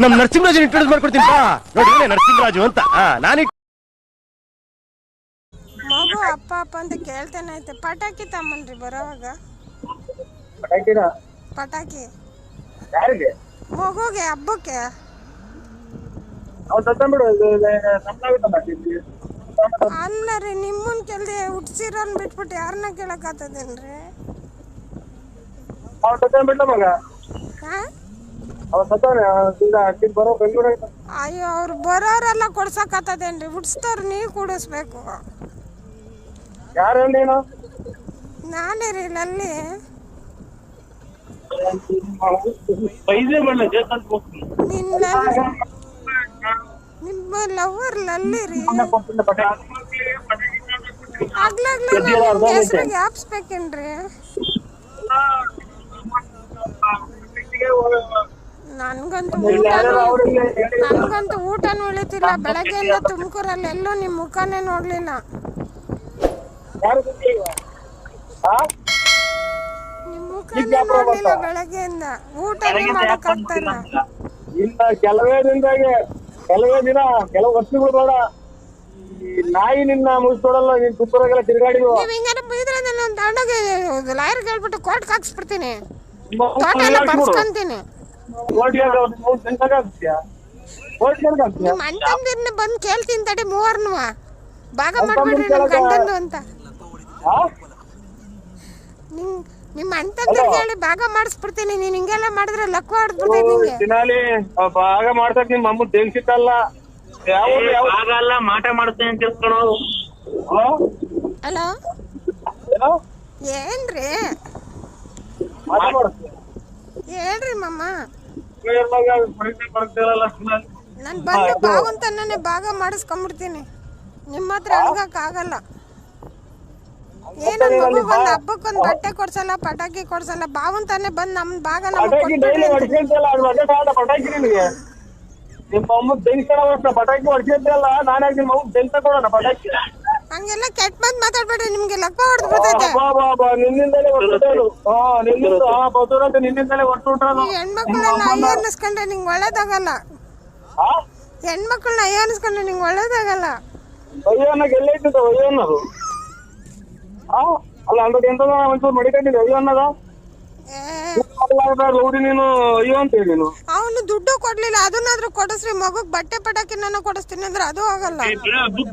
ನಮ್ ನರಸಿಂಹರಾಜ್ ಇಂಟ್ರೊಡ್ಯೂಸ್ ಮಾಡ್ಕೊಡ್ತೀನಿ ನೋಡಿ ನರಸಿಂಹರಾಜು ಅಂತ ನಾನು ಮಗು ಅಪ್ಪ ಅಪ್ಪ ಅಂತ ಕೇಳ್ತಾನೆ ಐತೆ. ಪಟಾಕಿ ತಮ್ಮನ್ರಿ ಬರೋವಾಗ. ಪಟಾಕಿ ಮಗುಗೆ ಹಬ್ಬಕ್ಕೆ. ಅಲ್ಲ ರೀ ನಿಮ್ಮನ್ ಕೇಳ್ದೆ ಹುಟ್ಸಿರೋನ್ ಬಿಟ್ಬಿಟ್ಟು ಯಾರನ್ನ ಕೇಳಕ್ ಆತದೇನ್ರಿ? ಅಯ್ಯೋ ಅವ್ರು ಬರೋರೆಲ್ಲ ಕೊಡ್ಸಕ್ ಆತದೇನ್ರಿ? ಹುಟ್ಸ್ತವ್ರು ನೀವು ಕೂಡಿಸ್ಬೇಕು. ನಾನೇ ರೀ ಲಲ್ಲಿ. ನಿಮ್ಮ ಲವರ್ ಲಲ್ಲಿ ರೀ. ಆಗ್ಲಾಗ್ಲ ಹೆಸ್ರಿಗೆ ಹಾಪ್ಸ್ಬೇಕೇನ್ರಿ? ನನ್ಗಂತೂ ಊಟನೂ ಉಳಿತಿಲ್ಲ. ಬೆಳಗ್ಗೆಯಿಂದ ತುಮಕೂರಲ್ಲಿ ಎಲ್ಲೂ ನಿಮ್ ಮುಖನೇ ನೋಡ್ಲಿಲ್ಲ. ನಿಮ್ ಮುಖನೇ ನೋಡ್ಲಿಲ್ಲ ಬೆಳಗ್ಗೆಯಿಂದ. ಊಟನೇ ಮಾಡಕ್ ಆಗ್ತಾಯಿಲ್ಲ. ಕೆಲವೇ ದಿನ ಕೆಲವು ವರ್ಷಗಳು ಬೇಡ, ನಾಯಿ ನಿನ್ನ ಮುಗಿಸ್ಕೊಡಲ್ಲ. ನೀನ್ ತುಪ್ಪರಾಗೆಲ್ಲ ತಿರುಗಾಡಿ ನೀವ್ ಹಿಂಗಾರ ಬೈದ್ರೆ ನಾನು ತಗೊಂಡೋಗಿ ಲಾಯರ್ ಹೇಳ್ಬಿಟ್ಟು ಕೋರ್ಟ್ ಹಾಕ್ಸ್ಬಿಡ್ತೀನಿ. ಬರ್ಸ್ಕೊಂತೀನಿ. ನಿಮ್ ಅಂತಂದಿರ್ನ ಬಂದ್ ಕೇಳ್ತೀನಿ ತಡಿ. ಮೂವರ್ನು ಭಾಗ ಮಾಡ್ಬಿಡ್ರಿ ನಮ್ ಗಂಡಂದು ಅಂತ. ನಿಮ್ ಅಂತಂದಿರ್ ಹೇಳಿ ಭಾಗ ಮಾಡಿಸ್ಬಿಡ್ತೀನಿ. ನೀನ್ ಹಿಂಗೆಲ್ಲ ಮಾಡಿದ್ರೆ ಲಕ್ವ ಹೊಡ್ಬಿಡ್ತೈತಿ ನಿಂಗೆ. ಭಾಗ ಮಾಡ್ಸಕ್ ನಿಮ್ ಅಮ್ಮ ತೆಗ್ಸಿತ್ತಲ್ಲ. ಆಗಲ್ಲ ಮಾಟ ಮಾಡುತ್ತೇನೆ ಅಂತ ತಿಳ್ಕೊಳ್ಳೋ. ಹಲೋ ಏನ್ರಿ ಹೇಳ್ರಿ ಮಮ್ಮ. ನಾನ್ ಬಂದು ಬಾವಂತನೇ ಭಾಗ ಮಾಡಿಸ್ಕೊಂಡ್ಬಿಡ್ತೀನಿ. ನಿಮ್ಮ ಹತ್ರ ಅಳ್ಗಕ್ ಆಗಲ್ಲ. ಏನನ್ ಮಗು ಒಂದ್ ಹಬ್ಬಕ್ಕೊಂದ್ ಬಟ್ಟೆ ಕೊಡ್ಸಲ್ಲ, ಪಟಾಕಿ ಕೊಡ್ಸಲ್ಲ. ಬಾವಂತಾನೆ ಬಂದ್ ನಮ್ ಭಾಗ ನಮ್ಗೆ ಹಂಗೆಲ್ಲ ಕೆಟ್ಟ ಬಂದ್ ಮಾತಾಡ್ಬೇಡ್ರಿ. ನಿಮ್ಗೆ ಲಕ್ಕ ಹೊಡೆದು ಬಿಡ್ತೈತೆ. ಹೆಣ್ಮಕ್ಳನ್ನ ಅಯ್ಯೋ ಅನ್ನಿಸ್ಕೊಂಡ್ರೆ ನಿಂಗೆ ಒಳ್ಳೇದಾಗಲ್ಲ. ಹೆಣ್ಮಕ್ಳನ್ನ ಅಯ್ಯೋ ಅನ್ನಿಸ್ಕೊಂಡ್ರೆ ನಿಂಗೆ ಒಳ್ಳೇದಾಗಲ್ಲ. ಅಲ್ಲ ಅಂದ್ರೆ ಎಂತ ಒಂಚೂರು ಮಡಿಕೊಂಡಿದ್ದೆ ಅಯ್ಯೋ ಅನ್ನದ ನೀನು ಅಯ್ಯೋ ಅಂತ ಹೇಳಿ. ಅವನು ದುಡ್ಡು ಕೊಡ್ಲಿಲ್ಲ, ಅದನ್ನಾದ್ರೂ ಕೊಡಿಸ್ರಿ. ಮಗುಗ್ ಬಟ್ಟೆ ಪಟಾಕಿ ನಾನು ಕೊಡಿಸ್ತೀನಿ ಅಂದ್ರೆ ಅದು ಆಗಲ್ಲ.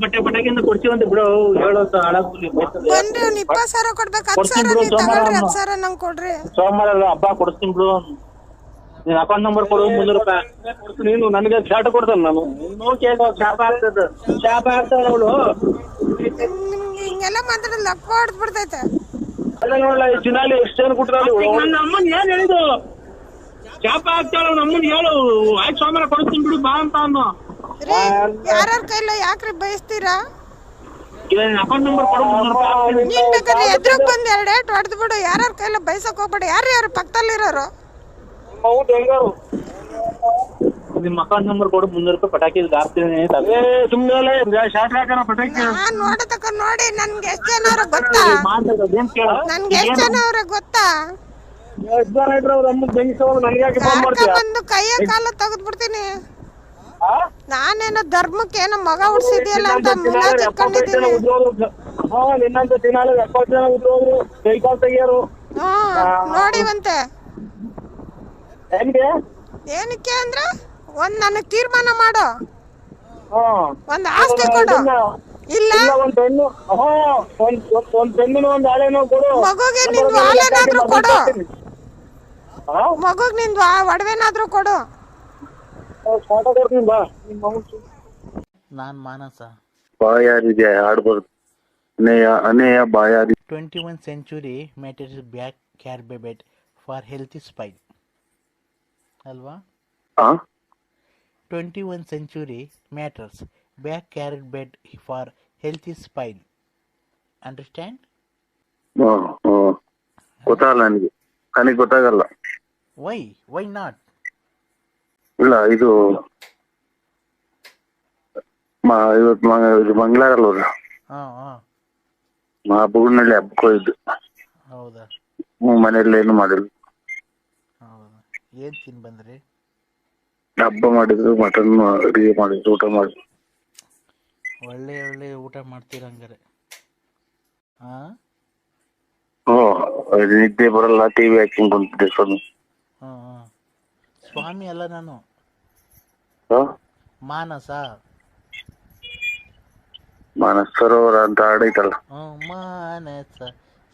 ಬಟ್ಟೆ ಪಟಾಕಿಯಿಂದ ಕೊಡ್ತೀವಂತ ಬಿಡು. ಬನ್ರಿ ಅವ್ನು 20,000 ಕೊಡ್ಬೇಕು. 10,000 ನೀವು ತಗೊಳ್ರಿ. 10,000 ನಂಗೆ ಕೊಡ್ರಿ. ಸೋಮವಾರ ಹಬ್ಬ ಕೊಡಿಸ್ತೀನಿ ಬಿಡು. ನೀನ್ ಅಕೌಂಟ್ ನಂಬರ್ ಕೊಡು. 300 ರೂಪಾಯಿ ನೀನು ನನಗೆ ಶಾರ್ಟ್ ಕೊಡ್ತಾನೆ. ನಾನು ಶಾಪ ಆಗ್ತದ. ಶಾಪ ಆಗ್ತದ ಅವಳು. ನಿಮ್ಗೆ ಹಿಂಗೆಲ್ಲ ಮಾತಾಡೋದು ಲಕ್ಕ ಹೊಡೆದ್ ಬಿಡ್ತೈತೆ. ಅಲ್ಲ ನೋಡಲ್ಲ ಈ ಚಿನಾಲಿ ಎಷ್ಟು ಜನ ಕೊಟ್ಟಿರಲಿ. ನನ್ನ ಅಮ್ಮನ್ ಏನ್ ಹೇಳಿದು? ಶಾಪ ಆಗ್ತಾಳ ಅವ್ನ ಅಮ್ಮನ್ ಹೇಳು. ಆಯ್ತು ಸೋಮವಾರ ಕೊಡಿಸ್ತೀನಿ ಬಿಡು ಬಾ ಅಂತ ಅನ್ನೋ. ಯಾರ್ಯಾರ ಕೈಲ ಯಾಕ್ರಿ ಬಯಸ್ತೀರಾ? ಅಕೌಂಟ್ ನಂಬರ್ ಕೊಡು. 300 ರೂಪಾಯಿ. ನೀನ್ ಬೇಕಾದ್ರೆ ಎದ್ರಾಗ ಬಂದ್ 2 ಏಟ್ ಹೊಡೆದ್ ಬಿಡು. ಯಾರ್ಯಾರ ಕೈಲ ಬಯಸಕ್ ಹೋಗ್ಬೇಡ. ಯಾರು ಪಕ್ಕದಲ್ಲಿರೋರು? ನಿಮ್ಮ ಅಕೌಂಟ್ ನಂಬರ್ ಕೊಡು. 300 ರೂಪಾಯಿ ಪಟಾಕಿ ಹಾಕ್ತೀನಿ. ಸುಮ್ಮನೆ ಶಾರ್ಟ್ ಹಾಕೋಣ ಪಟಾಕಿ. ನಾನ್ ನೋಡತಕ್ಕ ನೋಡಿ. ನನ್ಗೆ ಎಷ್ಟ್ ಜನ ಅವ್ರ ಗೊತ್ತಾ? ನನ್ಗೆ ಎಷ್ಟ್ ಜನ ಅವ್ರ ಗೊತ್ತಾ? ಎಷ್ಟು ಜನ ಇದ್ರೆ ಅವ್ರ ಅಮ್ಮ ಬೆಂಗಿಸೋದು ನನಗೆ ಯಾಕೆ ಫೋನ್ ಮಾಡ್ತೀಯ? ಬಂದು ಕೈಯ ಕಾಲ ತೆಗೆದು ಬಿಡ್ತೀನಿ. ನಾನೇನೋ ಧರ್ಮಕ್ಕೆ ಏನೋ ಮಗ ಉಡ್ಸಿದ್ಯಲ್ಲ ಅಂತ ಮುಲಾಜ್ ಇಟ್ಕೊಂಡಿದ್ದೀನಿ. ನಿನ್ನಂತ ತಿನ್ನಾಲು 70 ಜನ ಉದ್ರೋದ್ರು. ಕೈ ಕಾಲು ತೆಗಿಯೋರು. ನೋಡಿವಂತೆ. ಹೆಂಗೆ ಏನಕ್ಕೆ ಅಂದ್ರೆ ನನಗ್ ತೀರ್ಮಾನ ಮಾಡು. ಒಂದ್ ಆಸ್ತಿ ಕೊಡು. ಇಲ್ಲ ಒಂದ್ ಹೆಣ್ಣು ಒಂದ್ ಹೆಣ್ಣಿನ ಒಂದ್ ಹಾಳೆನೋ ಕೊಡು. ಮಗುಗೆ ನಿಂದು ಹಾಲೇನಾದ್ರೂ ಕೊಡು. ಮಗುಗ್ ನಿಂದು ಒಡವೆನಾದ್ರೂ ಕೊಡು. ನಾನ್ ಮಾನಸ. ಬಾಯಾರಿದೆ ಹಾಡ್ಬಾರ್ದು. ಅನೇಯ ಬಾಯಾರಿ. 21st century matters back carpet for healthy spine. ಅಲ್ವಾ? 21st century matters back carpet for healthy spine. Understand? ಗೊತ್ತಾಗಲ್ಲ ನನಗೆ ಗೊತ್ತಾಗಲ್ಲ. Why not? ಇಲ್ಲ ಇದು ಇವತ್ತು ಮಂಗಳಾರಲ್ಲ. ಬುಗುಡ್ನಳ್ಳಿ ಹಬ್ಬಕ್ಕೆ ಹೋಗಿದ್ದು. ಹೌದಾ? ಮನೆಯಲ್ಲಿ ಏನು ಮಾಡಿಲ್ಲ. ಹೌದಾ? ಏನ್ ತಿನ್ ಬಂದ್ರಿ? ಹಬ್ಬ ಮಾಡಿದ್ರು ಮಟನ್ ಅಡಿಗೆ ಮಾಡಿದ್ರು ಊಟ ಮಾಡಿದ್ರು. ಒಳ್ಳೆ ಒಳ್ಳೆ ಊಟ ಮಾಡ್ತೀರ ಹಂಗಾರೆ. ಹಾಂ ನಿದ್ದೆ ಬರಲ್ಲ, ಟಿವಿ ಹಾಕಿಂಗ್ ಬಂದಿದ್ದೆ ಸ್ವಾಮಿ. ಹಾಂ ಹಾಂ. ಸ್ವಾಮಿ ಅಲ್ಲ ನಾನು, ಮಾನಸ. ಮಾನಸ ಸರೋವರ ಅಂತ ಹಾಡೈತಲ್ಲ. ಮಾನಸ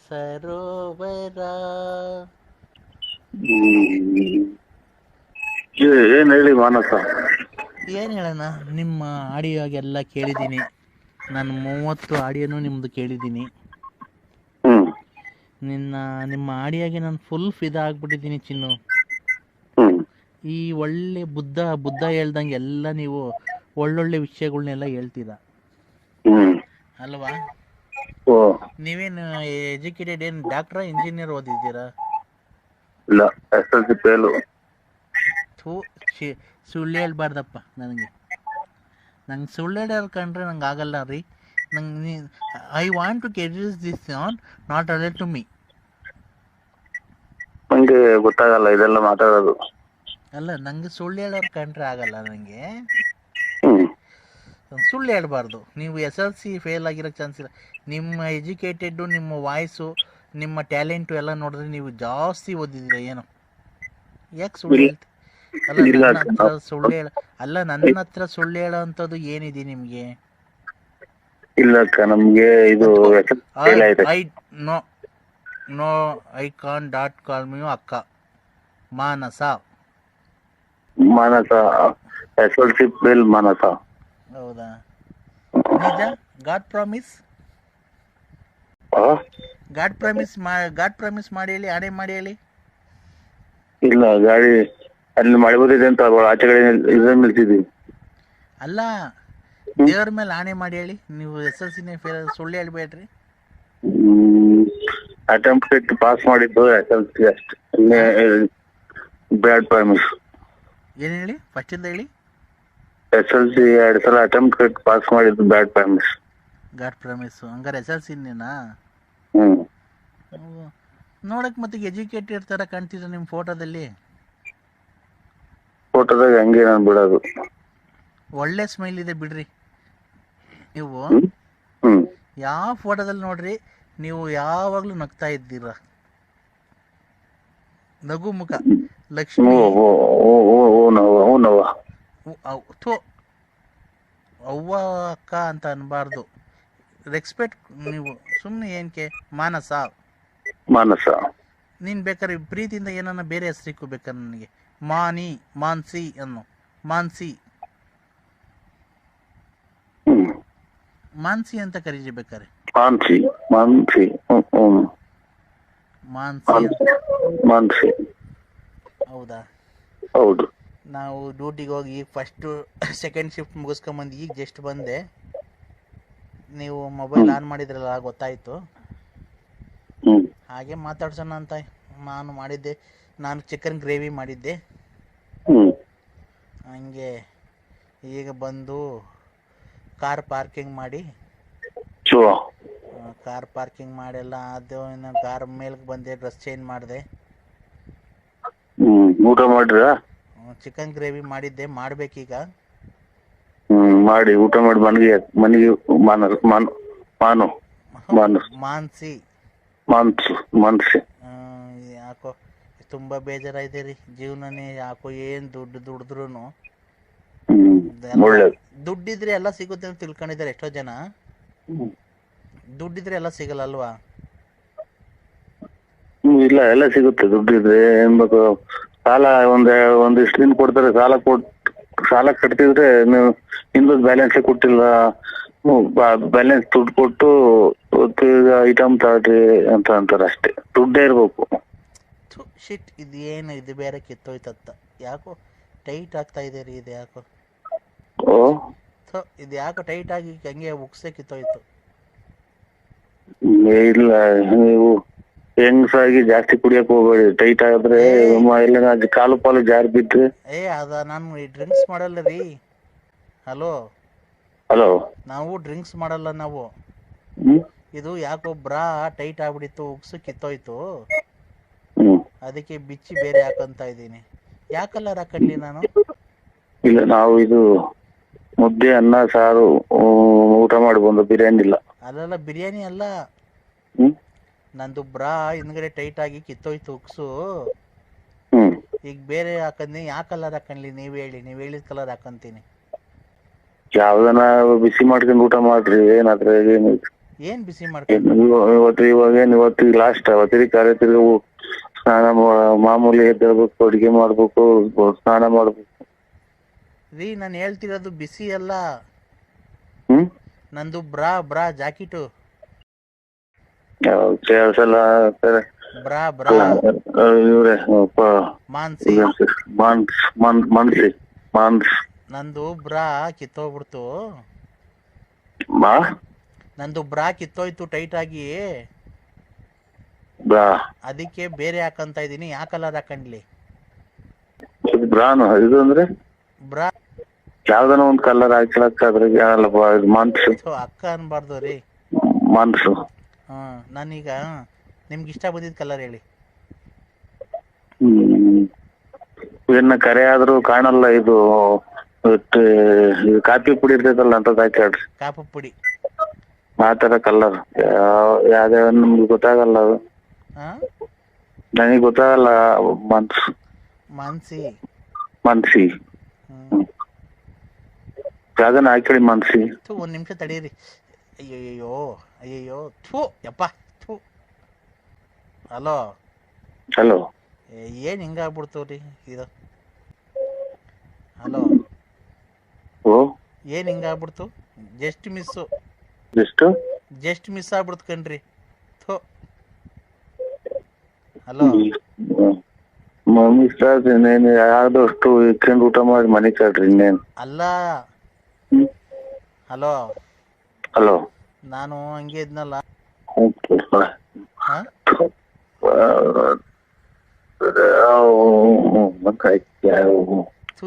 ಸರೋವರ. ಏನ್ ಹೇಳಿ ಮಾನಸ. ಏನು ಹೇಳೋಣ, ನಿಮ್ಮ ಆಡಿಯೋಗೆಲ್ಲ ಕೇಳಿದ್ದೀನಿ ನಾನು. 30 ಆಡಿಯೋನು ನಿಮ್ಮದು ಕೇಳಿದ್ದೀನಿ. ನಿಮ್ಮ ಆಡಿಯೋಗೆ ನಾನು ಫುಲ್ ಫಿದಾ ಆಗ್ಬಿಟ್ಟಿದ್ದೀನಿ ಚಿನ್ನು. ಈ ಒಳ್ಳೆ ಬುದ್ಧ ಹೇಳ್ದಂಗೆ ಎಲ್ಲ ನೀವು ಒಳ್ಳೊಳ್ಳೆ ವಿಷಯಗಳ್ನೆಲ್ಲ ಹೇಳ್ತೀರಾ ಅಲ್ವಾ? ನೀವೇನು ಎಜುಕೇಟೆಡ್, ಏನು ಡಾಕ್ಟ್ರಾ ಇಂಜಿನಿಯರ್ ಓದಿದ್ದೀರಾ? ಇಲ್ಲ, SLC ಫೇಲು. ಸುಳ್ಳು ಹೇಳ್ಬಾರ್ದಪ್ಪ ನಂಗೆ ಸುಳ್ಳು ಹೇಳೋರು ಕಂಡ್ರೆ ನಂಗೆ ಆಗಲ್ಲ ರೀ. ನಂಗೆ I want to curious this on not relate to me. ನಂಗೆ ಗೊತ್ತಾಗಲ್ಲ ಇದೆಲ್ಲ ಮಾತಾಡೋದು. ಅಲ್ಲ, ನಂಗೆ ಸುಳ್ಳು ಹೇಳೋರು ಕಂಡ್ರೆ ಆಗಲ್ಲ ನನಗೆ. ಸುಳ್ಳು ಹೇಳ್ಬಾರ್ದು. ನೀವು SLC ಫೇಲ್ ಆಗಿರೋಕ್ಕೆ ಚಾನ್ಸ್ ಇಲ್ಲ. ನಿಮ್ಮ ಎಜುಕೇಟೆಡ್ಡು, ನಿಮ್ಮ ವಾಯ್ಸು, ನಿಮ್ಮ ಟ್ಯಾಲೆಂಟು ಎಲ್ಲ ನೋಡಿದ್ರೆ ನೀವು ಜಾಸ್ತಿ ಓದಿದ್ದೀರ. ಏನೋ ಯಾಕೆ ಸುಳ್ಳು ಹೇಳ್ತೀವಿ? ನನ್ನ ಹತ್ರ ಸುಳ್ಳು ಹೇಳೋ ಅಂಥದ್ದು ಏನಿದೆ ನಿಮಗೆ? ಇಲ್ಲ ಅಕ್ಕ, ನಮ್ಗೆ ಇದು ನೋ ಐ ಕಾನ್ ಡಾಟ್ ಕಾಲ್ ಮೀ ಅಕ್ಕ. Manasa SLC fail Manasa. ಹೌದಾ? ನಿಜ? ಗಾಡ್ ಪ್ರಾಮಿಸ್ ಮಾಡಿ ಹೇಳಿ, ಆಣೆ ಮಾಡಿ ಹೇಳಿ. ಇಲ್ಲ, ಗಾಡಿ ಅಲ್ಲಿ ಮಳೆ ಬರಿದೆ ಅಂತ ಆಚೆ ಕಡೆ ನಿಲ್ಸಿದ್ವಿ. ಅಲ್ಲ, ದೇವ್ರ ಮೇಲೆ ಆಣೆ ಮಾಡಿ ಹೇಳಿ, ನೀವು SLC ಫೇಲ್ ಸುಳ್ಳು ಹೇಳ್ಬೇಡ್ರಿ. ಅಟೆಂಪ್ಟ್ ಪಾಸ್ ಮಾಡಿದ್ದು SLC ಅಷ್ಟೇ, ಬ್ಯಾಡ್ ಪ್ರಾಮಿಸ್. ಏನು ಹೇಳಿ? ಫಸ್ಟಿಂದ ಹೇಳಿ. SLC 2 ಸಲ ಅಟೆಂಪ್ಟ್ ಪಾಸ್ ಮಾಡಿದ್ದು ಬ್ಯಾಡ್ ಪ್ರಾಮಿಸ್. ಗಾಡ್ ಪ್ರಾಮಿಸ್ ಹಂಗಾರೆ SLCನೇನಾ? ನೋಡಕ್ ಮತ್ತೆ ಎಜುಕೇಟೆಡ್ ತರ ಕಾಣ್ತಿದ್ರು ನಿಮ್ಮ ಫೋಟೋದಲ್ಲಿ. ಫೋಟೋದಾಗ ಹಂಗೆ ನಾನು ಬಿಡೋದು. ಒಳ್ಳೆ ಸ್ಮೈಲ್ ಇದೆ ಬಿಡ್ರಿ ನೀವು. ಯಾವ ಫೋಟೋದಲ್ಲಿ ನೋಡ್ರಿ ನೀವು ಯಾವಾಗ್ಲೂ ನಗ್ತಾ ಇದ್ದೀರ. ನಗು ಮುಖ, ಲಕ್ಷ್ಮಿ, ಅವ್ವ ಅಕ್ಕ ಅಂತ ಅನ್ಬಾರ್ದು. ರೆಸ್ಪೆಕ್ಟ್. ನೀವು ಸುಮ್ಮನೆ ಏನಕ್ಕೆ ಮಾನಸ ನೀನು ಬೇಕಾದ್ರೆ ಪ್ರೀತಿಯಿಂದ ಏನನ್ನ ಬೇರೆ ಹೆಸರಿಕ್ಕೂ ಬೇಕಾದ್ರೆ ನನಗೆ ಮಾನ್ಸಿ ಅನ್ನೋ. ಮಾನ್ಸಿ ಅಂತ ಕರೀರಿ ಬೇಕಾರೆ. ಮಾನ್ಸಿ. ಹೌದಾ? ಹೌದು. ನಾವು ಡ್ಯೂಟಿಗೆ ಹೋಗಿ ಈಗ ಫಸ್ಟು ಸೆಕೆಂಡ್ ಶಿಫ್ಟ್ ಮುಗಿಸ್ಕೊಂಬಂದು ಈಗ ಜಸ್ಟ್ ಬಂದೆ. ನೀವು ಮೊಬೈಲ್ ಆನ್ ಮಾಡಿದ್ರಲ್ಲ, ಗೊತ್ತಾಯಿತು. ಹಾಗೆ ಮಾತಾಡ್ಸೋಣ ಅಂತ ನಾನು ಮಾಡಿದ್ದೆ. ನಾನು ಚಿಕನ್ ಗ್ರೇವಿ ಮಾಡಿದ್ದೆ. ಹಂಗೆ ಈಗ ಬಂದು ಕಾರ್ ಪಾರ್ಕಿಂಗ್ ಮಾಡೆಲ್ಲ ಅದು. ಇನ್ನು ಕಾರ್ ಮೇಲ್ಗೆ ಬಂದೆ, ಡ್ರೆಸ್ ಚೇಂಜ್ ಮಾಡಿದೆ. ಊಟ ಮಾಡ್ರ? ಚಿಕನ್ ಗ್ರೇವಿ ಮಾಡಿದ್ದೆ, ಮಾಡ್ಬೇಕೀಗ. ಮಾಡಿ ಊಟ ಮಾಡಿ ಮನೆಗೆ ಮಾನ್ಸಿ. ಯಾಕೋ ತುಂಬಾ ಬೇಜಾರಾಯ್ತು ರೀ ಜೀವನನೇ. ಯಾಕೋ ಏನ್ ದುಡಿದ್ರು ದುಡ್ಡಿದ್ರೆ ಎಲ್ಲ ಸಿಗುತ್ತೆ ಅಂತ ತಿಳ್ಕೊಂಡಿದ್ದಾರೆ ಎಷ್ಟೋ ಜನ. ದುಡ್ಡಿದ್ರೆ ಎಲ್ಲ ಸಿಗಲ್ಲ ಅಲ್ವಾ? ಇಲ್ಲ, ಎಲ್ಲ ಸಿಗುತ್ತೆ ದುಡ್ಡಿದ್ರೆ. ಏನ್ಬೇಕು, ಸಾಲ ಒಂದಿಷ್ಟು ದಿನ ಕೊಡ್ತಾರೆ. ಸಾಲ ಕಟ್ತಿದ್ರೆ ನೀವು ಇನ್ನೊಂದು ಬ್ಯಾಲೆನ್ಸ್ ಕೊಟ್ಟಿಲ್ಲ, ಬ್ಯಾಲೆನ್ಸ್ ದುಡ್ಡು ಕೊಟ್ಟು ಐಟಮ್ ತಗೊಳ್ರಿ ಅಂತ ಅಂತಾರೆ ಅಷ್ಟೇ. ದುಡ್ಡೇ ಇರ್ಬೇಕು. ಶಿಟ್, ಇದು ಏನು ಇದು ಬೇರೆ ಕಿತ್ತೋಯ್ತತ್ತ. ಯಾಕೋ ಟೈಟ್ ಆಗ್ತಾ ಇದೆ ರೀ ಇದು. ಯಾಕೋ ಇದು ಯಾಕೋ ಟೈಟ್ ಆಗಿ ಹಂಗೆ ಉಕ್ಸೆ ಕಿತ್ತೋಯ್ತು. ಇಲ್ಲ, ನೀವು ಹೆಂಗ್ಸಾಗಿ ಜಾಸ್ತಿ ಕುಡಿಯಕ್ ಹೋಗ್ಬೇಡಿ. ಟೈಟ್ ಆಗಿದ್ರೆ ಎಲ್ಲ ಕಾಲು ಪಾಲು ಜಾರಿ ಬಿದ್ರೆ. ನಾನು ಡ್ರಿಂಕ್ಸ್ ಮಾಡಲ್ಲ ರೀ. ಹಲೋ, ನಾವು ಡ್ರಿಂಕ್ಸ್ ಮಾಡಲ್ಲ ನಾವು. ಇದು ಯಾಕೋ ಬ್ರಾ ಟೈಟ್ ಆಗ್ಬಿಟ್ಟಿತ್ತು, ಉಕ್ಸು ಕಿತ್ತೋಯ್ತು. ಅದಕ್ಕೆ ಬಿಚ್ಚಿ ಬೇರೆ ಹಾಕಂತ ಇದ್ದೀನಿ. ಯಾವ ಕಲರ್ ಹಾಕಡ್ಲಿ ನಾನು? ಇಲ್ಲ, ನಾವು ಇದು ಮುದ್ದೆ ಅನ್ನ ಸಾರು ಊಟ ಮಾಡಿ ಬಂದು, ಬಿರಿಯಾನಿ ಇಲ್ಲ. ಅಲ್ಲಲ್ಲ, ಬಿರಿಯಾನಿ ಅಲ್ಲ, ಹ್ಮ್ ನಂದು ಬ್ರಾ ಹಿಂದ್ಗಡೆ ಟೈಟ್ ಆಗಿ ಕಿತ್ತೋಯ್ತು ಉಕ್ಸು. ಹ್ಮ್ ಈಗ ಬೇರೆ ಹಾಕಂದಿ, ಯಾವ ಕಲರ್ ಹಾಕನ್ಲಿ ನೀವ್ ಹೇಳಿ, ನೀವ್ ಹೇಳಿದ ಕಲರ್ ಹಾಕಂತೀನಿ. ಯಾವ್ದನ ಬಿಸಿ ಮಾಡ್ಕೊಂಡು ಊಟ ಮಾಡ್ರಿ, ಏನಾದ್ರೆ ಏನು ಏನ್ ಬಿಸಿ ಮಾಡ್ಕೊಂಡು? ಇವತ್ತು ಲಾಸ್ಟ್ ಅವತ್ತಿಗೆ ಕಾರ್ಯ ತಿರ್ಗಿ ಸ್ನಾನ ಮಾಮೂಲಿ ಎದ್ದೇಳ್ಬೇಕು, ಅಡಿಗೆ ಮಾಡ್ಬೇಕು, ಸ್ನಾನ ಮಾಡ್ಬೇಕು. ರೀ ನಾನು ಹೇಳ್ತಿರೋದು ಬಿಸಿ ಅಲ್ಲ, ಹ್ಮ್ ನಂದು ಬ್ರಾ ಜಾಕೆಟು. ಸಲ ಬ್ರಾ ಇವ್ರೆ ಮಾನ್ಸಿ. ಮಾನ್ಸಿ ನಂದು ಬ್ರಾ ಕಿತ್ತೋಗ್ಬಿಡ್ತು, ನಂದು ಬ್ರಾ ಕಿತ್ತೋಯ್ತು ಟೈಟ್ ಆಗಿ, ಅದಕ್ಕೆ ಬೇರೆ ಹಾಕಂತ ಇದೀನಿ. ಯಾವ ಕಲರ್ ಹಾಕಂಡ್ಲಿ? ಬ್ರಾನು ಇದು ಅಂದ್ರೆ ಬ್ರಾ ಯಾವ್ದನ ಒಂದ್ ಕಲರ್ ಹಾಕ್ಲಕ್ಕಾದ್ರೆ ಅಕ್ಕ ಅನ್ಬಾರ್ದು ರೀ. ಮಾನ್ಸು. ನಾನೀಗ ನಿಮ್ಗೆ ಇಷ್ಟ ಬಂದಿದ್ ಕಲರ್ ಹೇಳಿ. ಇದನ್ನ ಕರೆ ಆದ್ರೂ ಕಾಣಲ್ಲ, ಇದು ಕಾಫಿ ಪುಡಿ ಇರ್ತೈತಲ್ಲ ಅಂತ ಹಾಕ್ಯಾಡ್ರಿ. ಕಾಪು ಪುಡಿ ಆ ತರ ಕಲರ್ ಯಾವ್ಯಾವ ನಮ್ಗೆ ಗೊತ್ತಾಗಲ್ಲ, ಅದು ನನಗೆ ಗೊತ್ತಾಗಲ್ಲ. ಮಾನ್ಸಿ ಯಾವ್ದನ್ನ ಹಾಕಿ ಮಾನ್ಸಿ. ಒಂದ್ ನಿಮಿಷ ತಡೀರಿ. ಅಯ್ಯಯ್ಯೋ ಥೂ ಯಪ್ಪ ಥೂ. ಹಲೋ ಏನ್ ಹಿಂಗಾಗ್ಬಿಡ್ತವ್ರಿ ಇದು? ಹಲೋ ಏನ್ ಹಿಂಗಾಗ್ಬಿಡ್ತು? ಜಸ್ಟ್ ಮಿಸ್ ಆಗ್ಬಿಡ್ತು ಕಣ್ರಿ. ಥೋ. ಹಲೋ ಯಾವ್ದಷ್ಟು ಇಟ್ಕೊಂಡು ಊಟ ಮಾಡಿ ಮನೆ ಕಳ್ರಿ ಇನ್ನೇನು ಅಲ್ಲ. ಹಲೋ ನಾನು ಹಂಗೆ ಇದ್ನಲ್ಲ.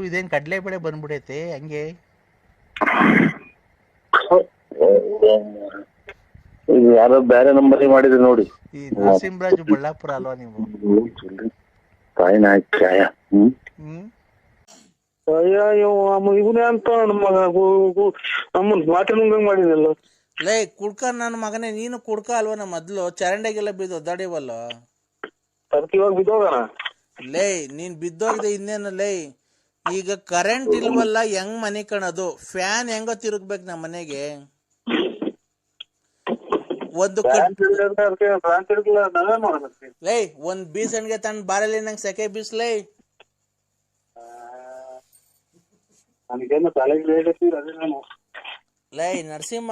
ಇದೇನ್ ಕಡ್ಲೆ ಬೇಳೆ ಬಂದ್ಬಿಡೈತೆ ಹಂಗೆ. ಯಾರೋ ಬೇರೆ ನಂಬರ್ ಮಾಡಿದ್ರೆ ನೋಡಿ. ಈ ನರಸಿಂಹರಾಜು ಬಳ್ಳಾಪುರ ಅಲ್ವಾ ನೀವು? ಅಯ್ಯೋ ಇವನೇ ಅಂತ ನಮ್ಮನ್ ಮಾತೆ ನುಂಗಂಗ್ ಮಾಡಿದಲ್ಲ. ಲೇ ಕುಡ್ಕ ನನ್ನ ಮಗನೇ, ನೀನು ಕುಡ್ಕ ಅಲ್ವ? ನಮ್ಮ ಮೊದ್ಲು ಚರಂಡಿಗೆಲ್ಲ ಬಿದ್ದು ಒದ್ದಾಡಿವಲ್ಲ. ಇವಾಗ ಬಿದ್ದೋಗಣ. ಲೇ ನೀನ್ ಬಿದ್ದೋಗಿದೆ ಇನ್ನೇನು? ಲೇ ಈಗ ಕರೆಂಟ್ ಇಲ್ವಲ್ಲ, ಹೆಂಗ್ ಮನೆ ಕಣದು? ಫ್ಯಾನ್ ಹೆಂಗ ತಿರುಗ್ಬೇಕು ನಮ್ಮ ಮನೆಗೆ? ಲೇ ಒಂದ್ ಬೀಸಣ್ಗೆ ತನ್ನ ಬಾರಲ್ಲಿ ನಂಗೆ ಸೆಕೆ ಬೀಸ್ಲೇ. ಲೇ ನರಸಿಂಹ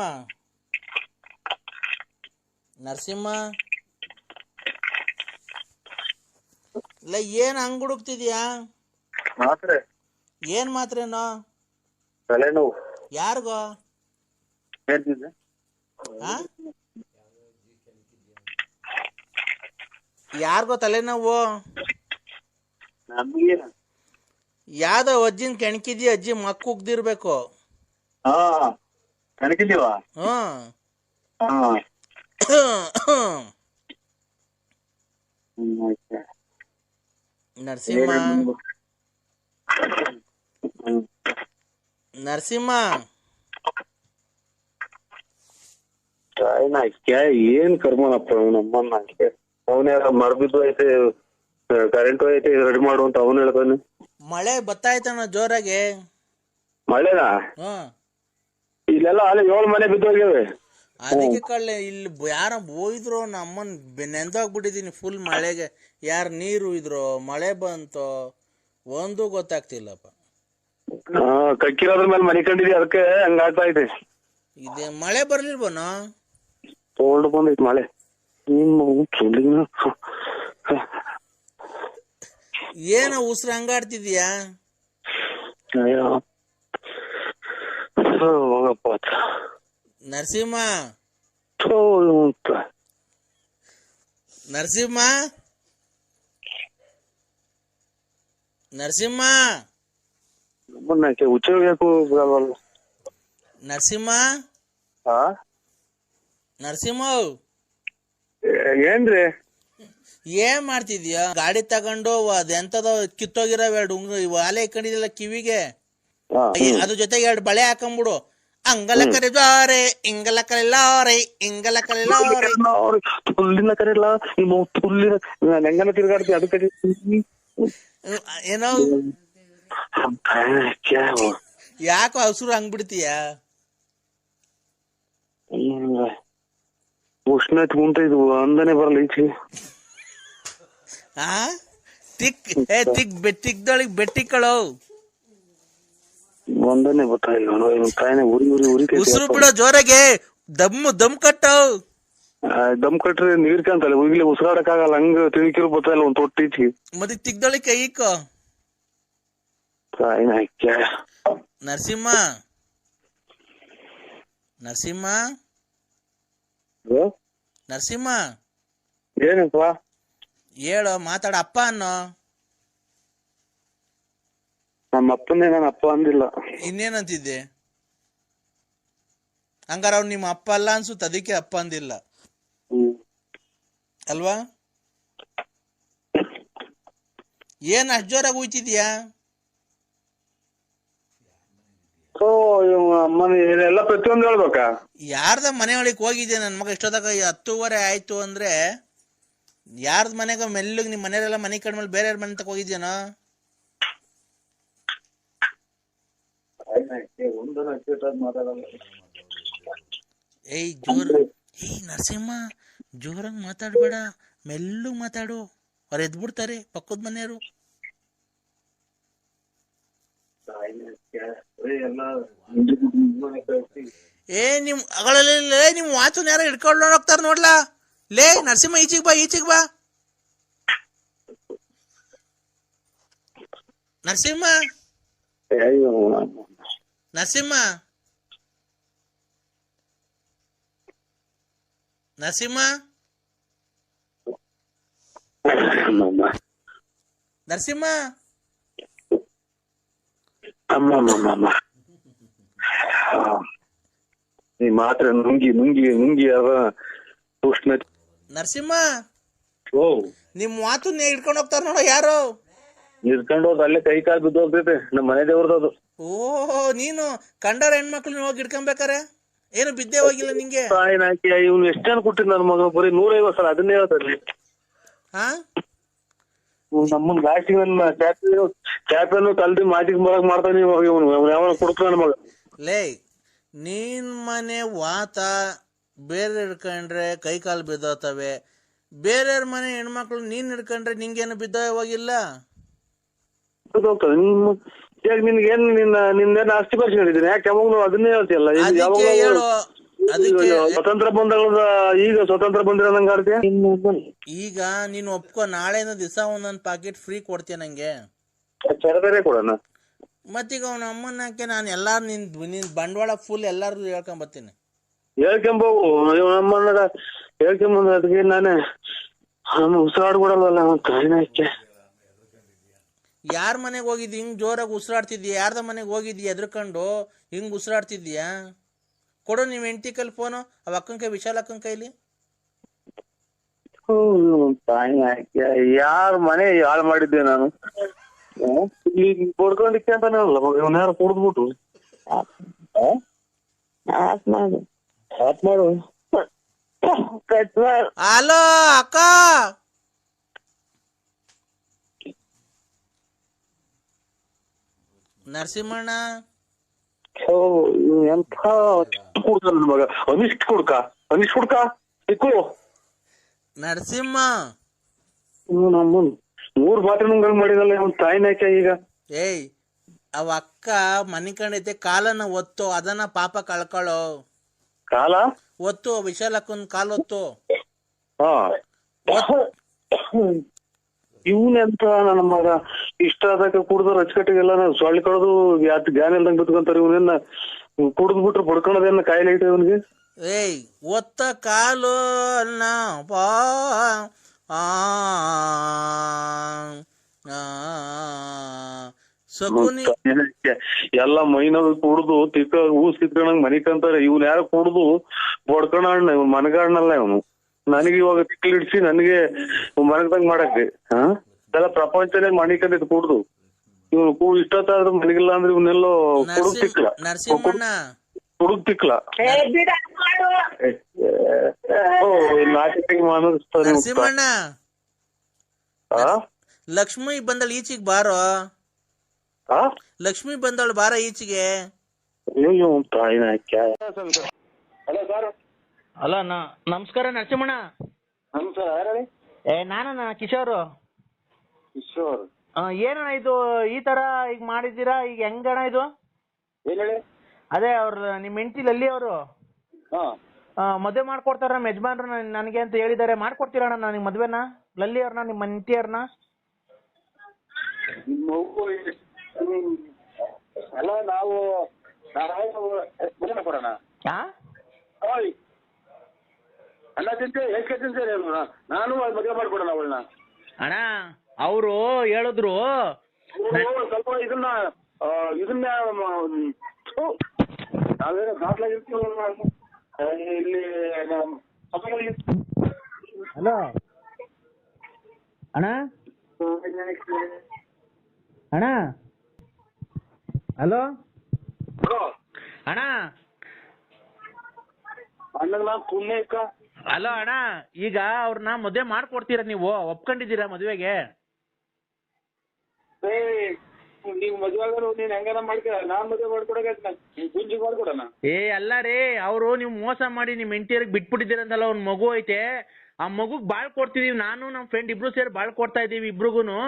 ಲೇ ಏನ್ ಹಂಗ್ ಹುಡುಕ್ತಿದ್ಯಾ? ಏನ್ ಮಾತ್ರೇನೋ? ಯಾರಿಗೋ? ಯಾರಿಗೋ ತಲೆನೋವು? ಯಾವ್ದೋ ಅಜ್ಜಿನ ಕೆಣಕಿದ್ಯ, ಅಜ್ಜಿ ಮಕ್ಕ ಉಗ್ದಿರ್ಬೇಕು. ನರಸಿಂಹ ಏನ್ ಕರ್ಮನಪ್ಪ ನಮ್ಮನ್ನ. ಅವನ ಮರ್ಬಿದ್ದು ಐತೆ, ಕರೆಂಟ್ ಐತೆ, ರೆಡಿ ಮಾಡುವಂತ ಅವನು ಹೇಳ್ತಾನೆ. ಮಳೆ ಬತ್ತಾಯ್ತಣ್ಣ ಜೋರಾಗೆ. ಮಳೆನಾ? ಇಲ್ಲೆಲ್ಲ ಅಲ್ಲಿ 7 ಮನೆ ಬಿದ್ದೋಗ್ಯವೆ. ಅದಕ್ಕೆ ಕಳ್ಳೆ ಇಲ್ಲಿ ಯಾರ ಹೋಯ್ದ್ರು, ನಮ್ಮನ್ ನೆಂದೋಗ್ಬಿಟ್ಟಿದೀನಿ ಫುಲ್ ಮಳೆಗೆ. ಯಾರ ನೀರು ಇದ್ರು, ಮಳೆ ಬಂತೋ ಒಂದು ಗೊತ್ತಾಗ್ತಿಲ್ಲಪ್ಪ. ಕಕ್ಕಿರೋದ್ರ ಮೇಲೆ ಮನೆ ಕಂಡಿದ್ವಿ, ಅದಕ್ಕೆ ಹಂಗಾಗ್ತಾ ಐತೆ. ಇದೇ ಮಳೆ ಬರ್ಲಿಲ್ವನೋ? ತಗೊಂಡು ಬಂದೈತಿ ಮಳೆ. ಏನ ಉಸ್ರ ಹಂಗಾಡ್ತಿದ್ಯಾ? ನರಸಿಂಹ ನರಸಿಂಹ ಏನ್ರಿ ಏನ್ ಮಾಡ್ತಿದ್ಯಾ? ಗಾಡಿ ತಗೊಂಡು ಅದೆಂತದ ಕಿತ್ತೋಗಿರೋ 2 ಉಂಗ್ರ ಆಲೆ ಇಟ್ಕೊಂಡಿದ್ಯಲ್ಲ ಕಿವಿಗೆ. ಅದ್ರ ಜೊತೆಗೆ 2 ಬಳೆ ಹಾಕೊಂಡ್ಬಿಡು. ಅಂಗಲ ಕರೆದಾರೆ ಇಂಗಲ ಕರೆಲಾರೆ ಇಂಗಲ ಕರೆಲಾರೆ. ತುಲ್ಲಿನ ಕರೆಲ್ಲ ನಿಮ್ಮ ತುಲ್ಲಿನ ಹೆಂಗನ ತಿರ್ಗಾಡ್ತಿ ಅದಕ್ಕೆ ಏನೋ ಯಾಕೋ ಹಸುರು ಹಂಗ್ಬಿಡ್ತೀಯ? ಉಷ್ಣ ಎತ್ಕೊಂತ ಇದು ಅಂದನೆ ಬರಲ್ಲ ಈಚೆ. ತಿಕ್ದೊಳಗ್ ಬೆಟ್ಟಿಕ್ಕಳು ಒಂದನೆ ಗೊತ್ತಾಗಿಲ್ಲ. ತಾಯಿನೇ ಉರಿ ಉರಿ ಉರಿ ಉಸಿರು ಬಿಡೋ ಜೋರಾಗೆ. ದಮ್ ಕಟ್ಟೋ. ದಮ್ ಕಟ್ರೆ ನೀರ್ಕಂತಲ್ಲ ಈಗಲೇ ಉಸಿರಾಡಕ್ ಆಗಲ್ಲ. ಹಂಗ ತಿಳ್ಕಿರು ಗೊತ್ತಾಯಿಲ್ಲ ಒಂದ್ ತೊಟ್ಟಿಚಿ. ಮತ್ತೆ ತಿಕ್ದೊಳಗ್ ಕೈ ಇಕ್ಕೋ. ತಾಯಿನ ನರಸಿಂಹ ನರಸಿಂಹ ನರಸಿಂಹ ಏನಪ್ಪ ಹೇಳೋ, ಮಾತಾಡ. ಅಪ್ಪ ಅನ್ನೋ. ನಮ್ಮ ಅಪ್ಪನೇ ನಾನು ಅಪ್ಪ ಅಂದಿಲ್ಲ. ಇನ್ನೇನಂತಿದ್ದೆ? ಹಂಗಾರ ಅವ್ನು ನಿಮ್ಮ ಅಪ್ಪ ಅಲ್ಲ ಅನ್ಸುತ್ತ, ಅದಕ್ಕೆ ಅಪ್ಪ ಅಂದಿಲ್ಲ ಅಲ್ವಾ? ಏನ್ ಅಷ್ಟ್ ಜೋರಾಗಿ ಹೋಯ್ತಿದ್ಯಾ? ಎಲ್ಲ ಪ್ರತಿಯೊಂದು ಹೇಳ್ಬೇಕಾ? ಯಾರ್ದ ಮನೆ ಒಳಗೆ ಹೋಗಿದ್ದೆ ನನ್ ಮಗ? ಇಷ್ಟೊತ್ತಾಗ 10:30 ಆಯ್ತು ಅಂದ್ರೆ ಯಾರ್ದ ಮನೆಗ ಮೆಲ್ಲಗ್ ನಿಮ್ ಮನೆಯವರೆಲ್ಲ ಮನೆ ಕಡ್ಮೇಲೆ ಬೇರೆ ಮನೆ ತಕ ಹೋಗಿದ್ಯಾನೋ? ಏಯ್ ನರಸಿಂಹ, ಜೋರಾಗಿ ಮಾತಾಡ್ಬೇಡ, ಮೆಲ್ಲಗ್ ಮಾತಾಡು. ಅವ್ರು ಎದ್ಬಿಡ್ತಾರೆ ಪಕ್ಕದ ಮನೆಯವರು. ನಿಮ್ ವಾಚನ್ ಯಾರ ಹಿಡ್ಕೊಂಡು ಹೋಗ್ತಾರ ನೋಡ್ಲಾ. ಲೇ ನರಸಿಂಹ, ಈಚಿಗ್ ಬಾ. ನರಸಿಂಹ ನರಸಿಂಹ ನರಸಿಂಹ ನರಸಿಂಹ ಅಮ್ಮ ಈ ಮಾತ್ರ ನುಂಗಿ ಉಷ್ಣ. ನರಸಿಂಹ, ಓ ನಿಮ್ ಮಾತನ್ನ ಹಿಡ್ಕೊಂಡು ಹೋಗ್ತಾರ ನೋಡೋ ಯಾರು. ಇರ್ಕೊಂಡು ಹೋದ್ ಅಲ್ಲೇ ಕೈ ಕಾಲು ಬಿದ್ದು ಹೋಗ್ತೈತೆ. ನಮ್ಮ ಮನೆ ದೇವ್ರದದು. ಓಹೋ, ನೀನು ಕಂಡವ್ರ ಹೆಣ್ಮಕ್ಳು ಹೋಗಿ ಹಿಡ್ಕೊಂಬೇಕಾರೆ ಏನು ಬಿದ್ದೆ ಹೋಗಿಲ್ಲ ನಿಂಗೆ? ಇವ್ನು ಎಷ್ಟು ಜನ ಕೊಟ್ಟಿದ್ ನನ್ನ ಮಗ? ಬರೀ 150 ಸಲ ಅದನ್ನೇ ಹೇಳ್ತಾರೆ. ನಮ್ಮನ್ ಲಾಸ್ಟಿಗೆ ನನ್ನ ಚಾಪನ್ನು ಕಲ್ದಿ ಮಾಟಿಗೆ ಬರಕ್ ಮಾಡ್ತಾನೆ ಇವನು. ಯಾವ ಕೊಡ್ತಾನ ನನ್ನ ಮಗ? ಲೇ, ನೀನ್ ಮನೆ ವಾತ ಬೇರೆ ಹಿಡ್ಕೊಂಡ್ರೆ ಕೈ ಕಾಲು ಬಿದ್ದೋತವೆ. ಬೇರೆಯವ್ರ ಮನೆ ಹೆಣ್ಮಕ್ಳು ನೀನ್ ಹಿಡ್ಕೊಂಡ್ರೆ ನಿಂಗೇನು ಬಿದ್ದ ಹೋಗಿಲ್ಲ? ನಿನ್ಗೇನ್ ನಿನ್ನೇನು ಆಸ್ತಿ ಬರ್ಸ್ಕೊಂಡಿದ್ದೀನಿ? ಯಾಕೆ ಯಾವಾಗ ಅದನ್ನೇ ಹೇಳ್ತಿಯಲ್ಲ? ಸ್ವತಂತ್ರ ಬಂದಾಗ ಈಗ ಸ್ವತಂತ್ರ ಬಂದಿರೋ ನಂಗೆ ಆಡ್ತೀಯ. ಈಗ ನೀನ್ ಒಪ್ಕೊ, ನಾಳೆನ ದಿವಸ ಒಂದೊಂದ್ ಪಾಕೆಟ್ ಫ್ರೀ ಕೊಡ್ತೀಯ ನಂಗೆ. ಚರದರೆ ಕೊಡೋಣ. ಮತ್ತೀಗ ಅವನ ಅಮ್ಮನಕ್ಕೆ ನಾನು ಎಲ್ಲಾರು ನಿನ್ ಬಂಡವಾಳ ಫುಲ್ ಎಲ್ಲಾರು ಹೇಳ್ಕೊಂಬರ್ತೀನಿ. ಹೇಳ್ಕೊಂಬೋಗು. ನಮ್ಮನ್ನ ಹೇಳ್ಕೊಂಬಂದ ಅದಕ್ಕೆ ನಾನೇ ಉಸಿರಾಡ್ ಕೊಡಲ್ವಲ್ಲ ಕಾಯಿನಕ್ಕೆ. ಯಾರ ಮನೆಗೆ ಹೋಗಿದ್ದಿ ಹಿಂಗ್ ಜೋರಾಗಿ ಉಸಿರಾಡ್ತಿದ್ಯಾ? ಯಾರ್ದ ಮನೆಗೆ ಹೋಗಿದ್ಯಾ ಎದ್ರಕೊಂಡು ಹಿಂಗ್ ಉಸಿರಾಡ್ತಿದ್ಯಾ? ಕೊಡು ನೀವ್ ಹೆಂಡತಿ ಕೈಲಿ ಫೋನು, ಅವ ಅಕ್ಕನ ಕೈ, ವಿಶಾಲ ಅಕ್ಕನ ಕೈಲಿ. ಯಾರ ಮನೆ ಹಾಳು ಮಾಡಿದ್ದೆ ನಾನು? ಕೊಡ್ಕೊಂಡಿಕ್ಕೆ ಅಂತಾನೆ ಅಲ್ಲ ಇವನ್ ಯಾರು ಕುಡ್ದ್ಬಿಟ್ಟು ಮಾಡು. ಹಲೋ ಅಕ್ಕ, ನರಸಿಂಹಣ್ಣ. ಎಂಥ ಕುಡ್ಕ ನನ್ ಮಗ. ಅನಿಷ್ಟ್ ಕುಡ್ಕ ಇಕ್ಕು ನರಸಿಂಹ. ನಮ್ಮನ್ 3 ಬಾತ್ರೂಮ್ಗಳು ಮಾಡಿದಲ್ಲ ಅವನ್ ತಾಯಿನಾಕೆ ಈಗ. ಏಯ್, ಅವ ಅಕ್ಕ ಮನಿ ಕಂಡೈತೆ, ಕಾಲನ್ನ ಒತ್ತು, ಅದನ್ನ ಪಾಪ ಕಳ್ಕೊಳ್ಳೋ. ಕಾಲ ಒತ್ತು, ವಿಶಾಲ್ ಅಕ್ಕನ್ ಕಾಲ್ ಒತ್ತು. ಇವನೆಂತ ನನ್ನ ಮಗ ಇಷ್ಟ ಆದಾಗ ಕುಡ್ದು ರಚಕಟ್ಟಿಗೆಲ್ಲ ಸೊಳ್ಳೆ ಕಡ್ದು ಜ್ಞಾನ ಇಲ್ದಂಗ್ ಬಿತ್ಕೊಂತಾರ. ಇವನೇನ ಕುಡ್ದ್ಬಿಟ್ರೆ ಬಡ್ಕೊಳೋದೇನ ಕಾಯಿಲೆ ಐತೆ ಇವನ್ಗೆ? ಏಯ್, ಒತ್ತ ಕಾಲು ಅಲ್ಲ ಎಲ್ಲ ಮೈನಾಗ ಕುಡ್ದು ಊಸ್ ಕಿತ್ಕೊಂಡಂಗ್ ಮನಿಕಂತಾರೆ. ಇವ್ನ ಯಾರು ಕುಡ್ದು ಬಡ್ಕೊಣ ಇವ್ನ ಮನಗಾಡ್ನಲ್ಲ ಇವನು. ನನಗೆ ಇವಾಗ ತಿಕ್ಲಿಡ್ಸಿ ನನಗೆ ಮನಗದಂಗ್ ಮಾಡಕ್ಕೆ. ಇದೆಲ್ಲ ಪ್ರಪಂಚನೇ ಮಣಿಕಂದಿದ್ ಕುಡ್ದು. ಇವ್ನು ಇಷ್ಟೊತ್ತಾದ್ರೂ ಮನೆಗಿಲ್ಲ ಅಂದ್ರೆ ಇವನ್ನೆಲ್ಲೋ ಹುಡುಕ್ತಿಕ್ಲ ನರಸಿಂಹಣ್ಣ ಹುಡುಕ್ತಿಕ್ಲ ನಾಟಿಗೆ ಮಾನಿಸ್ತಾರೆ ನರಸಿಂಹಣ್ಣ ಲಕ್ಷ್ಮಿ ಬಂದಳು ಈಚೆಗೆ ಬಾರೋ. ಲಕ್ಷ್ಮಿ ಬಂದಳು ಬಾರ ಈಚೆಗೆ. ಅಯ್ಯೋ ತಾಯಿನ ಹಲೋ ಸರ್. ಅಲ್ಲ ನಮಸ್ಕಾರ ನರಸಿಂಹಣ್ಣ. ನಮಸ್ಕಾರ ಯಾರು? ನಾನಣ್ಣ ಕಿಶೋರ್. ಕಿಶೋರ್ ಏನಣ್ಣ ಇದು ಈ ತರ ಈಗ ಮಾಡಿದ್ದೀರಾ? ಈಗ ಹೆಂಗಣ್ಣ ಇದು? ಏನ್ ಹೇಳಿ? ಅದೇ ಅವ್ರ ನಿಮ್ ಹೆಂಡತಿ ಲಲ್ಲಿ ಅವರು ಮದುವೆ ಮಾಡ್ಕೊಡ್ತಾರ ನಮ್ಮ ಯಜಮಾನ್ರು ನನಗೆ ಅಂತ ಹೇಳಿದಾರೆ. ಮಾಡ್ಕೊಡ್ತೀರಣ್ಣ ನನಗೆ ಮದ್ವೆನ ಲಲ್ಲಿ ಅವ್ರನ್ನ ನಿಮ್ಮ ಹೆಂಡತಿ ಅವ್ರನ್ನ? ಅಲ್ಲ ನಾವು ಕೊಡೋಣ ಅಣ್ಣ ತಿಂತೇವೆ ಎಷ್ಟು ತಿಂತೇನೆ ನಾನು ಮದುವೆ ಮಾಡ್ಕೊಡೋಣ ಅವಳನ್ನ. ಅಣ್ಣ ಅವರು ಹೇಳಿದ್ರು ಸ್ವಲ್ಪ ಇದನ್ನ ನಾವೇನೋ ದಾಖಲಾಗಿರ್ತೀವಿ ಇಲ್ಲಿ. ಹಲೋ ಅಣ್ಣ ಅಣ್ಣ ಹಲೋ ಅಣ್ಣ ಅಣ್ಣನ ಪುಣ್ಯ ಹಲೋ ಅಣ್ಣ, ಈಗ ಅವ್ರನ್ನ ಮದುವೆ ಮಾಡ್ಕೊಡ್ತೀರಾ ನೀವು? ಒಪ್ಕೊಂಡಿದ್ದೀರಾ ಮದುವೆಗೆ? ನೀವು ಮದುವೆ ಆಗೋರು ನೀನ್ ಹೆಂಗಾರ ಮಾಡ್ತೀರ, ನಾನ್ ಮದುವೆ ಮಾಡ್ಕೊಡಕ ಗುಂಜಿ ಮಾಡ್ಕೊಡೋಣ. ಅಲ್ಲ ರೀ, ಅವರು ನೀವು ಮೋಸ ಮಾಡಿ ನಿಮ್ ಹೆಂಡತಿಯರಿಗೆ ಬಿಟ್ಬಿಟ್ಟಿದ್ದೀರಂತಲ್ಲ, ಒಂದ್ ಮಗು ಐತೆ, ಆ ಮಗುಗ್ ಬಾಳ್ ಕೊಡ್ತಿದೀವಿ. ನಾನು ನಮ್ ಫ್ರೆಂಡ್ ಇಬ್ರು ಸೇರಿ ಬಾಳ್ ಕೊಡ್ತಾ ಇದೀವಿ ಇಬ್ರಿಗೂನು.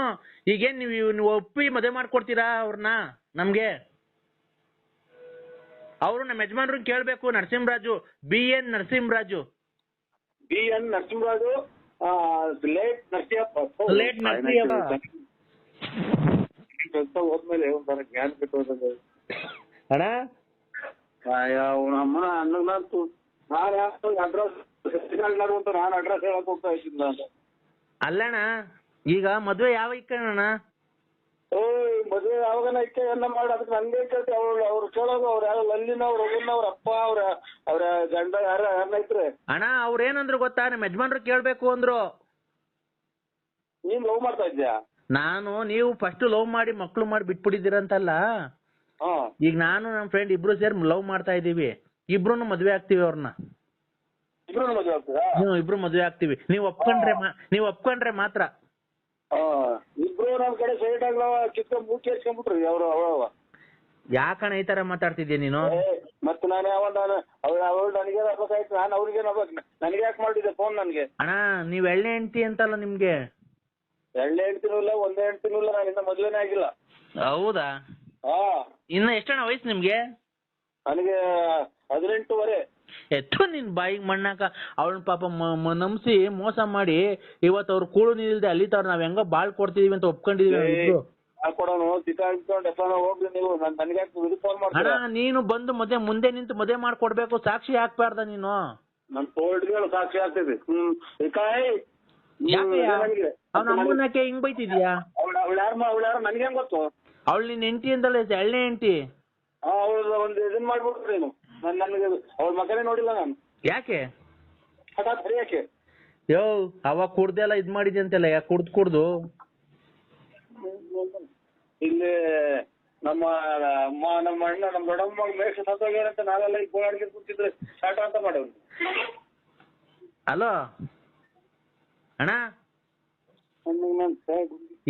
ಈಗೇನ್ ನೀವು ಒಪ್ಪಿ ಮದುವೆ ಮಾಡ್ಕೊಡ್ತೀರಾ ಅವ್ರನ್ನ ನಮ್ಗೆ? ಅವರು ನಮ್ಮ ಯಜಮಾನ್ರು ಕೇಳ್ಬೇಕು. Narasimharaju, BN Narasimharaju. BN Narasimharaju, late Narasimhappa. Late Narasimhappa ಹೋದ್ಮೇಲೆ ಒಂಥರ ಜ್ಞಾನ ಬಿಟ್ಟು ಅಣ್ಣ. ಅಮ್ಮನ ಅನ್ನಂತೂ ನಾನು ಅಡ್ರೆಸ್ ನಾನು ಅಡ್ರೆಸ್ ಹೇಳಕ್ ಹೋಗ್ತಾ ಇದ್ದಿಲ್ಲ ಅಂತ. ಅಲ್ಲಣ್ಣ, ಈಗ ಮದ್ವೆ ಯಾವ ಇಕ್ಕಣ್ಣ? ಮದುವೆ ಯಾವಾಗನ ಇಕ್ಕೆ ಎಲ್ಲ ಮಾಡಿ ಅದಕ್ಕೆ ನನ್ಗೆ ಕೇಳ್ತಿ. ಅವ್ರು ಕೇಳೋದು ಅವ್ರು ಯಾರು ಲಲ್ಲಿನ ಅವ್ರ ರಘುನ ಅವ್ರ ಅಪ್ಪ ಅವ್ರ ಗಂಡ ಯಾರನ್ನ ಇದ್ರೆ. ಅಣ್ಣ ಅವ್ರೇನಂದ್ರು ಗೊತ್ತಾ, ನಮ್ಮ ಯಜಮಾನ್ರು ಕೇಳ್ಬೇಕು ಅಂದ್ರು. ನೀನ್ ಲವ್ ಮಾಡ್ತಾ ಇದ್ಯಾ? ನಾನು ನೀವು ಫಸ್ಟ್ ಲವ್ ಮಾಡಿ ಮಕ್ಳು ಮಾಡಿ ಬಿಟ್ಬಿಟ್ಟಿದ್ದೀರಂತಲ್ಲ, ಈಗ ನಾನು ನಮ್ಮ ಫ್ರೆಂಡ್ ಇಬ್ರು ಸೇರಿ ಲವ್ ಮಾಡ್ತಾ ಇದೀವಿ. ಇಬ್ರು ಮದ್ವೆ ಆಗ್ತೀವಿ ಅವ್ರನ್ನ. ಇಬ್ರು ಮದುವೆ ಆಗ್ತೀರಾ? ಇಬ್ರು ಮದ್ವೆ ಆಗ್ತೀವಿ. ನೀವು ಒಪ್ಕೊಂಡ್ರೆ ಮಾತ್ರ. ಇಬ್ರು ನಮ್ ಕಡೆ ಸೈಡ್ ಆಗ್ಲವ ಚಿಕ್ಕ ಮೂಕಿ ಹಚ್ಕೊಂಡ್ಬಿಟ್ರಿ ಅವ್ರು. ಯಾಕಣ್ಣ ಈ ತರ ಮಾತಾಡ್ತಿದ್ಯಾ ನೀನು? ಮತ್ತೆ ನಾನು ಅವಳು ನನಗೆ ಆಗ್ಬೇಕಾಯ್ತು, ನಾನು ಅವ್ರಿಗೆ ನನಗೆ ಯಾಕೆ ಮಾಡಿದ್ದೆ ಫೋನ್ ನನ್ಗೆ? ಅಣ್ಣ ನೀವ್ ಎಳ್ಳೆ ಹೆಂಡತಿ ಅಂತಲ್ಲ ನಿಮ್ಗೆ? ಎಳ್ಳೆ ಹೆಂಡ್ತಿನೂ ಇಲ್ಲ, ಒಂದೇ ಹೆಂಡ್ತಿನೂ ಇಲ್ಲ, ನಾನು ಇನ್ನ ಮದ್ವೆನೇ ಆಗಿಲ್ಲ. ಹೌದಾ? ಇನ್ನ ಎಷ್ಟಣ್ಣ ವಯಸ್ಸು ನಿಮ್ಗೆ? ನನಗೆ 18 ಎತ್ತು ನಿನ್ ಬಾಯಿಗೆ ಮಣ್ಣಾಕ. ಅವಳನ್ನ ಪಾಪ ನಂಬಿಸಿ ಮೋಸ ಮಾಡಿ ಇವತ್ತು ಅವ್ರು ಕೂಳು ನಿಲ್ದೆ ಅಲ್ಲಿತಾರ. ನಾವ್ ಹೆಂಗ ಬಾಳ್ ಕೊಡ್ತಿದೀವಿ ಅಂತ ಒಪ್ಕೊಂಡಿದೀವಿ. ಅಣ್ಣ ನೀನು ಬಂದು ಮುಂದೆ ನಿಂತು ಮದುವೆ ಮಾಡ್ಕೊಡ್ಬೇಕು. ಸಾಕ್ಷಿ ಹಾಕ್ಬಾರ್ದ ನೀನು? ನನ್ ತೋಳ್ಗಳು ಸಾಕ್ಷಿ ಆಗ್ತಿದೆ. ಅವ್ನ ಅಮ್ಮನಕ್ಕೆ ಹಿಂಗ್ ಬೈತಿದ್ಯಾ? ಅವಳು ಯಾರು ನನ್ಗೆ ಹೆಂಗ್ ಗೊತ್ತು? ಅವಳು ನಿನ್ ಹೆಂಡತಿ ಅಂತಲ್ಲ, ಎಳ್ಳೆ ಹೆಂಡತಿ. ಅವಳು ಒಂದು ಇದನ್ ಮಾಡ್ಬಿಟ್ರಿ ನೀನು. ನನ್ಗೆ ಅವ್ಳ ಮಗನೇ ನೋಡಿಲ್ಲ ನಾನು. ಯಾಕೆ? ಯಾಕೆ ಯೋ ಅವಾಗ ಕುಡ್ದೆಲ್ಲ ಇದ್ ಮಾಡಿದ್ಯ ಅಂತೆಲ್ಲ, ಯಾಕೆ ಕುಡ್ದು ಇಲ್ಲಿ ನಮ್ಮ ಅಣ್ಣ ನಮ್ಮ ದೊಡ್ಡಮ್ಮ ಮೇಷ ಸತ್ತೋಗ್ಯಾರಂತ ನಾವೆಲ್ಲ ಈಗ ಗೋಳಾಡ್ಗೆ ಕೂತಿದ್ರೆ ಸ್ಟಾರ್ಟ್ ಅಂತ ಮಾಡೋದು. ಹಲೋ ಅಣ್ಣ,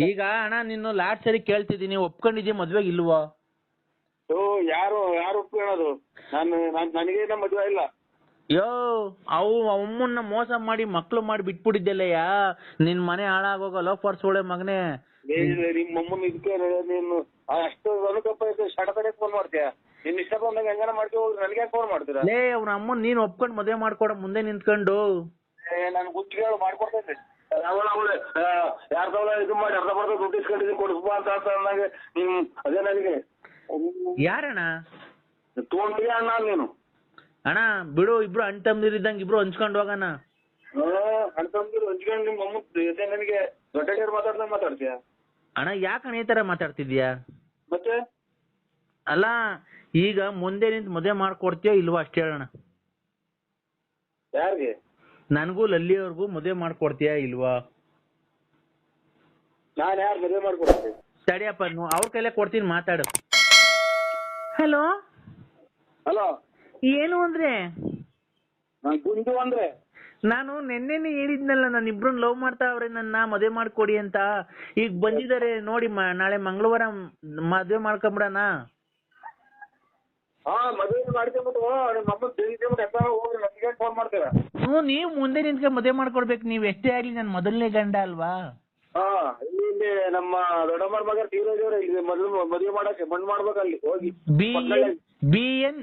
ಈಗ ಅಣ್ಣ ನಿನ್ನ ಲಾಸ್ಟ್ ಸರಿ ಕೇಳ್ತಿದ್ದೀನಿ, ಒಪ್ಕೊಂಡಿದ್ಯಾ ಮದ್ವೆಗೆ ಇಲ್ವೋ? ಯಾರು ಒಪ್ಕೊಳ್ಳೋದು? ನನಗೇನ ಮದ್ವೆ ಇಲ್ಲ. ಯೋ ಅಮ್ಮನ್ನ ಮೋಸ ಮಾಡಿ ಮಕ್ಳು ಮಾಡಿ ಬಿಟ್ಬಿಟ್ಟಿದ್ದೆಲ್ಲಯ್ಯ. ನಿನ್ ಮನೆ ಹಾಳಾಗೋಗ ಲೋಫರ್ಸ್ ಒಳ್ಳೆ ಮಗನೇ. ನಿಮ್ಮಮ್ಮನ ಇದಕ್ಕೆ ನೀನು ಅಷ್ಟು ಅನುಕಂಪ ಶಟತಡೆ ಫೋನ್ ಮಾಡ್ತೀಯ? ನಿನ್ ಇಷ್ಟ ಬಂದಾಗ ಹೆಂಗಾನ ಮಾಡ್ತೀವಿ, ಹೋಗಿ ನನಗೆ ಫೋನ್ ಮಾಡ್ತೀರಾ? ಲೇ ಅವ್ನ ಅಮ್ಮನ್ ನೀನ್ ಒಪ್ಕೊಂಡ್ ಮದ್ವೆ ಮಾಡ್ಕೊಡ ಮುಂದೆ ನಿಂತ್ಕೊಂಡು. ನನ್ ಗುತ್ತಿಗೆ ಮಾಡ್ಕೊಡ್ತೈತೆ. ಯಾರ್ ಸಾವಿರ ಇದು ಮಾಡಿ ಅರ್ಧ ಬರ್ಧ ದುಡ್ಡು ಇಸ್ಕೊಂಡಿದ್ದೀನಿ ಕೊಡಿಸ್ಬಾ ಅಂತ ಅಂದಾಗ ನಿಮ್ ಅದೇ ನನಗೆ ಯಾರಣ್ಣ ತಗೊಂಡಿಗೆ ಅಣ್ಣ ನೀನು? ಅಣ್ಣ ಬಿಡು, ಇಬ್ರು ಅಣ್ಣ ತಮ್ಮದಿರಿದ್ದಂಗೆ ಇಬ್ರು ಹಂಚ್ಕೊಂಡು ಹೋಗೋಣ. ಅಣ್ಣ ತಮ್ಮದಿರು ಹಂಚ್ಕೊಂಡು ನಿಮ್ಮ ಅಮ್ಮ ನನಗೆ ದೊಡ್ಡ ಮಾತಾಡ್ತೀಯ? ಅಣ್ಣ ಯಾಕಣ್ಣ ಈ ತರ ಮಾತಾಡ್ತಿದ್ಯಾ? ಮತ್ತೆ ಅಲ್ಲ ಈಗ ಮುಂದೆ ನಿಂತು ಮದುವೆ ಮಾಡ್ಕೊಡ್ತೀಯೋ ಇಲ್ವಾ ಅಷ್ಟೇ ಹೇಳೋಣ. ಯಾರಿಗೆ? ನನ್ಗೂ ಲಲ್ಲಿಯವ್ರಿಗೂ ಮದುವೆ ಮಾಡ್ಕೊಡ್ತೀಯಾ ಇಲ್ವಾ? ನಾನ್ ಯಾರು ಮದುವೆ ಮಾಡ್ಕೊಡ್ತೀನಿ? ತಡಿಯಪ್ಪ ಅವ್ರ ಕೈಲೇ ಕೊಡ್ತೀನಿ ಮಾತಾಡು. ಹಲೋ ಹಲೋ, ಏನು ಅಂದ್ರೆ ನಾನ್ ಗುಂಡು ಅಂದ್ರೆ ನಾನು ನೆನ್ನೆನೆ ಹೇಳಿದ್ನಲ್ಲ, ನಾನು ಇಬ್ರನ್ನ ಲವ್ ಮಾಡ್ತಾ ಅವ್ರೆ, ನನ್ನ ಮದುವೆ ಮಾಡ್ಕೊಡಿ ಅಂತ. ಈಗ ಬಂದಿದ್ದಾರೆ ನೋಡಿ, ನಾಳೆ ಮಂಗಳವಾರ ಮದುವೆ ಮಾಡ್ಕೊಂಬಿಡಣ. ಹಾ, ಮದುವೆ ಮಾಡ್ಕೊಂಬಿಟ್ಟು ನಿಮ್ಮ ಅಮ್ಮ ತಿಳಿದ್ಬಿಟ್ಟು ಎತ್ತ ಹೋಗ್ರಿ, ನನಗೆ ಫೋನ್ ಮಾಡ್ತೀರಾ? ನೀವು ಮುಂದೆ ನಿಂತ್ಕೊಂಡು ಮದುವೆ ಮಾಡ್ಕೊಡ್ಬೇಕು. ನೀವ್ ಎಷ್ಟೇ ಆಗ್ಲಿ ನನ್ನ ಮೊದಲನೇ ಗಂಡ ಅಲ್ವಾ? ಹಾ, ಇಲ್ಲಿ ನಮ್ಮ ದೊಡ್ಡಮ್ಮರ ಮಗ ತೀರೋದೇವ್ರೆ, ಇಲ್ಲಿ ಮದುವೆ ಮಾಡಕ್ಕೆ ಮಣ್ಣು ಮಾಡ್ಬೇಕಲ್ಲಿ ಹೋಗಿ. BN